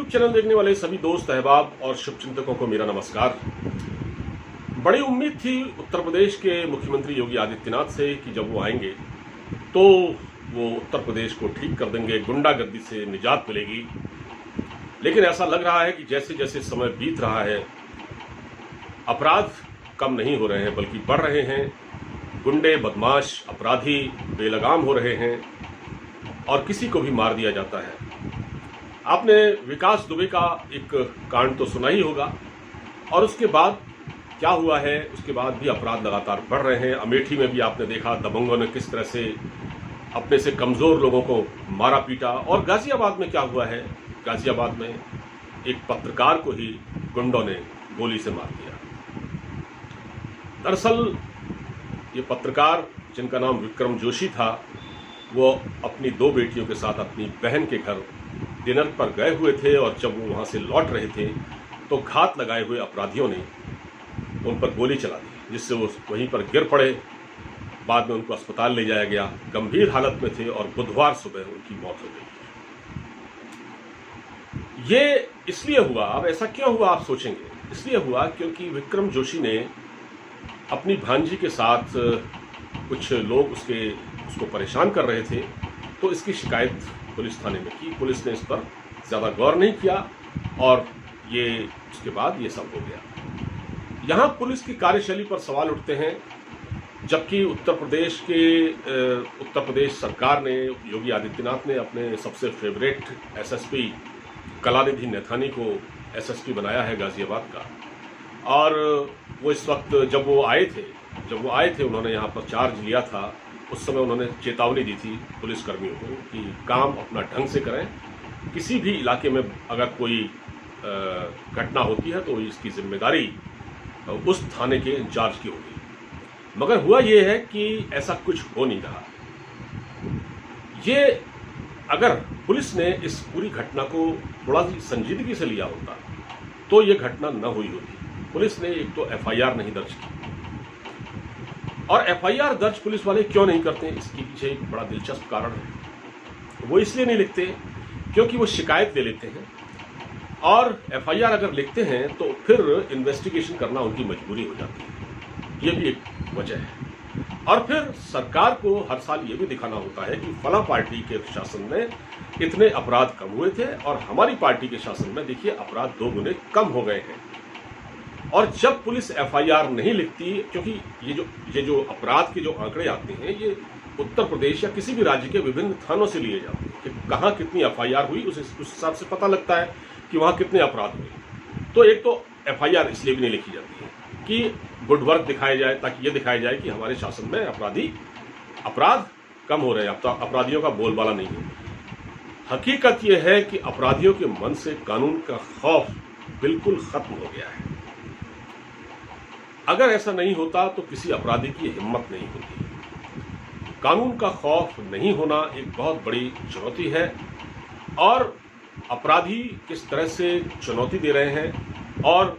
Channel देखने वाले सभी दोस्त अहबाब और शुभचिंतकों को मेरा नमस्कार। बड़ी उम्मीद थी उत्तर प्रदेश के मुख्यमंत्री योगी आदित्यनाथ से कि जब वो आएंगे तो वो उत्तर प्रदेश को ठीक कर देंगे, गुंडागर्दी से निजात मिलेगी। लेकिन ऐसा लग रहा है कि जैसे जैसे समय बीत रहा है अपराध कम नहीं हो रहे हैं बल्कि बढ़ रहे हैं। गुंडे, बदमाश, अपराधी बेलगाम हो रहे हैं और किसी को भी मार दिया जाता है। आपने विकास दुबे का एक कांड तो सुना ही होगा और उसके बाद क्या हुआ है, उसके बाद भी अपराध लगातार बढ़ रहे हैं। अमेठी में भी आपने देखा दबंगों ने किस तरह से अपने से कमज़ोर लोगों को मारा पीटा। और गाजियाबाद में क्या हुआ है, गाजियाबाद में एक पत्रकार को ही गुंडों ने गोली से मार दिया। दरअसल ये पत्रकार जिनका नाम विक्रम जोशी था, वो अपनी 2 बेटियों के साथ अपनी बहन के घर डिनर पर गए हुए थे और जब वो वहाँ से लौट रहे थे तो घात लगाए हुए अपराधियों ने उन पर गोली चला दी, जिससे वो वहीं पर गिर पड़े। बाद में उनको अस्पताल ले जाया गया, गंभीर हालत में थे और बुधवार सुबह उनकी मौत हो गई। ये इसलिए हुआ, अब ऐसा क्यों हुआ आप सोचेंगे, इसलिए हुआ क्योंकि विक्रम जोशी ने अपनी भांजी के साथ कुछ लोग उसको परेशान कर रहे थे, तो इसकी शिकायत पुलिस थाने में की। पुलिस ने इस पर ज़्यादा गौर नहीं किया और उसके बाद ये सब हो गया। यहाँ पुलिस की कार्यशैली पर सवाल उठते हैं, जबकि उत्तर प्रदेश सरकार ने, योगी आदित्यनाथ ने अपने सबसे फेवरेट एसएसपी कलानिधि नैथानी को एसएसपी बनाया है गाजियाबाद का। और वो इस वक्त जब वो आए थे उन्होंने यहाँ पर चार्ज लिया था, उस समय उन्होंने चेतावनी दी थी पुलिसकर्मियों को कि काम अपना ढंग से करें। किसी भी इलाके में अगर कोई घटना होती है तो इसकी जिम्मेदारी उस थाने के इंचार्ज की होगी। मगर हुआ ये है कि ऐसा कुछ हो नहीं रहा। ये अगर पुलिस ने इस पूरी घटना को थोड़ा सी संजीदगी से लिया होता तो ये घटना न हुई होती। पुलिस ने एक तो एफआईआर नहीं दर्ज की, और एफआईआर दर्ज पुलिस वाले क्यों नहीं करते, इसके पीछे एक बड़ा दिलचस्प कारण है। वो इसलिए नहीं लिखते क्योंकि वो शिकायत दे लेते हैं, और एफआईआर अगर लिखते हैं तो फिर इन्वेस्टिगेशन करना उनकी मजबूरी हो जाती है। ये भी एक वजह है। और फिर सरकार को हर साल ये भी दिखाना होता है कि फला पार्टी के शासन में इतने अपराध कम हुए थे और हमारी पार्टी के शासन में देखिए अपराध 2 गुने कम हो गए हैं। और जब पुलिस एफआईआर नहीं लिखती, क्योंकि ये जो अपराध के जो आंकड़े आते हैं ये उत्तर प्रदेश या किसी भी राज्य के विभिन्न थानों से लिए जाते हैं कि कहाँ कितनी एफआईआर हुई, उस हिसाब से पता लगता है कि वहाँ कितने अपराध हुए। तो एक तो एफआईआर इसलिए भी नहीं लिखी जाती है कि गुड वर्क दिखाया जाए, ताकि ये दिखाया जाए कि हमारे शासन में अपराध कम हो रहे हैं, अब तो अपराधियों का बोलबाला नहीं है। हकीकत यह है कि अपराधियों के मन से कानून का खौफ बिल्कुल खत्म हो गया है। अगर ऐसा नहीं होता तो किसी अपराधी की हिम्मत नहीं होती। कानून का खौफ नहीं होना एक बहुत बड़ी चुनौती है, और अपराधी किस तरह से चुनौती दे रहे हैं, और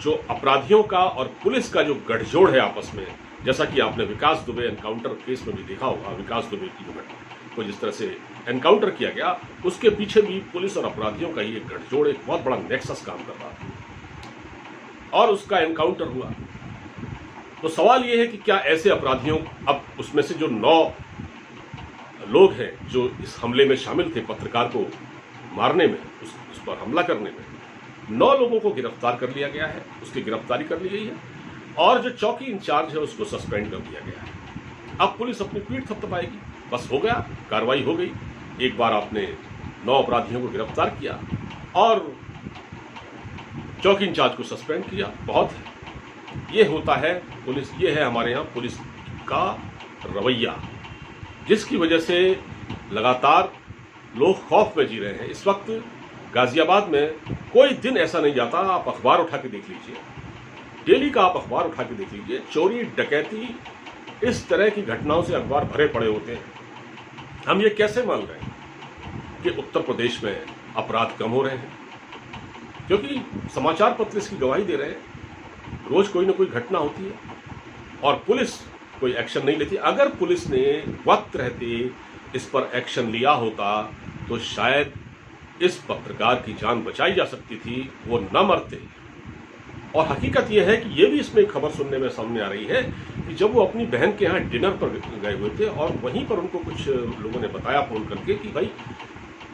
जो अपराधियों का और पुलिस का जो गठजोड़ है आपस में, जैसा कि आपने विकास दुबे एनकाउंटर केस में भी देखा होगा, विकास दुबे की घटना को जिस तरह से एनकाउंटर किया गया, उसके पीछे भी पुलिस और अपराधियों का ही एक गठजोड़, एक बहुत बड़ा नेक्सस काम कर रहा था और उसका एनकाउंटर हुआ। तो सवाल यह है कि क्या ऐसे अपराधियों, अब उसमें से जो 9 लोग हैं जो इस हमले में शामिल थे, पत्रकार को मारने में, उस पर हमला करने में 9 लोगों को गिरफ्तार कर लिया गया है, उसकी गिरफ्तारी कर ली गई है, और जो चौकी इंचार्ज है उसको सस्पेंड कर दिया गया है। अब पुलिस अपनी पीठ थपथपाएगी, बस हो गया, कार्रवाई हो गई। एक बार आपने 9 अपराधियों को गिरफ्तार किया और चौकी इंचार्ज को सस्पेंड किया, बहुत है। ये होता है पुलिस, ये है हमारे यहाँ पुलिस का रवैया, जिसकी वजह से लगातार लोग खौफ में जी रहे हैं। इस वक्त गाजियाबाद में कोई दिन ऐसा नहीं जाता, आप अखबार उठा के देख लीजिए, डेली का आप अखबार उठा के देख लीजिए, चोरी, डकैती, इस तरह की घटनाओं से अखबार भरे पड़े होते हैं। हम ये कैसे मान रहे हैं कि उत्तर प्रदेश में अपराध कम हो रहे हैं? क्योंकि समाचार पत्र इसकी गवाही दे रहे हैं। रोज कोई ना कोई घटना होती है और पुलिस कोई एक्शन नहीं लेती। अगर पुलिस ने वक्त रहते इस पर एक्शन लिया होता तो शायद इस पत्रकार की जान बचाई जा सकती थी वो न मरते। और हकीकत यह है कि ये भी इसमें खबर सुनने में सामने आ रही है कि जब वो अपनी बहन के यहाँ डिनर पर गए हुए थे और वहीं पर उनको कुछ लोगों ने बताया फोन करके कि भाई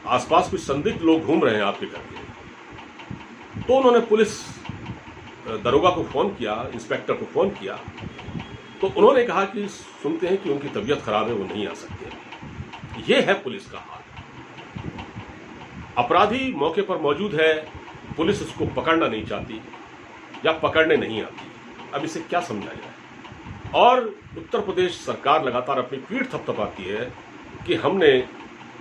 आसपास कुछ संदिग्ध लोग घूम रहे हैं आपके घर के, तो उन्होंने पुलिस दरोगा को फोन किया, इंस्पेक्टर को फोन किया, तो उन्होंने कहा कि सुनते हैं कि उनकी तबीयत खराब है, वो नहीं आ सकते। ये है पुलिस का हाल। अपराधी मौके पर मौजूद है, पुलिस उसको पकड़ना नहीं चाहती या पकड़ने नहीं आती। अब इसे क्या समझा जाए। और उत्तर प्रदेश सरकार लगातार अपनी पीठ थपथपाती है कि हमने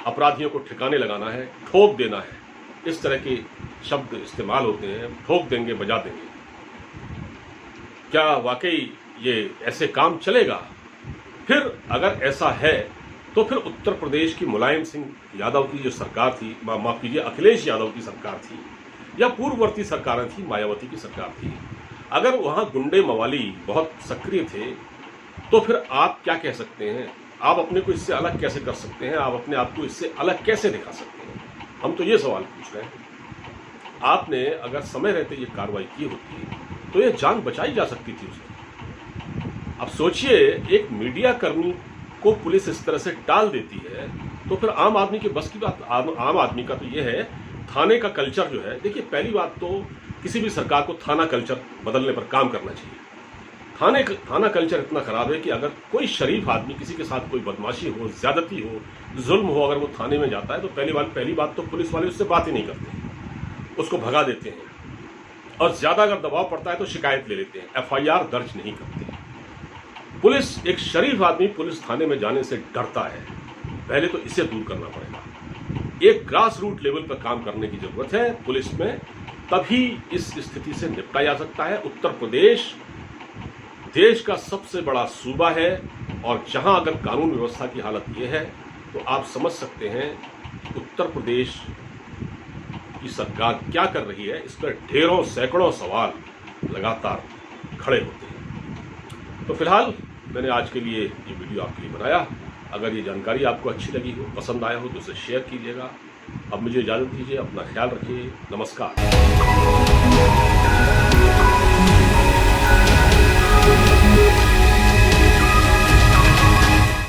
अपराधियों को ठिकाने लगाना है, ठोक देना है। इस तरह के शब्द इस्तेमाल होते हैं, ठोक देंगे, बजा देंगे। क्या वाकई ये ऐसे काम चलेगा? फिर अगर ऐसा है तो फिर उत्तर प्रदेश की मुलायम सिंह यादव की जो सरकार थी, माफ कीजिए अखिलेश यादव की सरकार थी, या पूर्ववर्ती सरकारें थी, मायावती की सरकार थी, अगर वहां गुंडे मवाली बहुत सक्रिय थे तो फिर आप क्या कह सकते हैं? आप अपने को इससे अलग कैसे कर सकते हैं? आप अपने आप को इससे अलग कैसे दिखा सकते हैं? हम तो ये सवाल पूछ रहे हैं। आपने अगर समय रहते ये कार्रवाई की होती तो ये जान बचाई जा सकती थी उसकी। अब सोचिए, एक मीडिया कर्मी को पुलिस इस तरह से टाल देती है तो फिर आम आदमी के बस की बात। आम आदमी का तो ये है, थाने का कल्चर जो है, देखिए पहली बात तो किसी भी सरकार को थाना कल्चर बदलने पर काम करना चाहिए। थाना कल्चर इतना खराब है कि अगर कोई शरीफ आदमी किसी के साथ कोई बदमाशी हो, ज्यादती हो, जुल्म हो, अगर वो थाने में जाता है तो पहली बात तो पुलिस वाले उससे बात ही नहीं करते, उसको भगा देते हैं। और ज्यादा अगर दबाव पड़ता है तो शिकायत ले लेते हैं, FIR दर्ज नहीं करते। पुलिस, एक शरीफ आदमी पुलिस थाने में जाने से डरता है। पहले तो इसे दूर करना पड़ेगा। एक ग्रास रूट लेवल पर काम करने की जरूरत है पुलिस में, तभी इस स्थिति से निपटा जा सकता है। उत्तर प्रदेश देश का सबसे बड़ा सूबा है और जहां अगर कानून व्यवस्था की हालत यह है तो आप समझ सकते हैं कि उत्तर प्रदेश की सरकार क्या कर रही है। इस पर ढेरों सैकड़ों सवाल लगातार खड़े होते हैं। तो फिलहाल मैंने आज के लिए ये वीडियो आपके लिए बनाया। अगर ये जानकारी आपको अच्छी लगी हो, पसंद आया हो तो इसे शेयर कीजिएगा। अब मुझे इजाज़त दीजिए, अपना ख्याल रखिए, नमस्कार।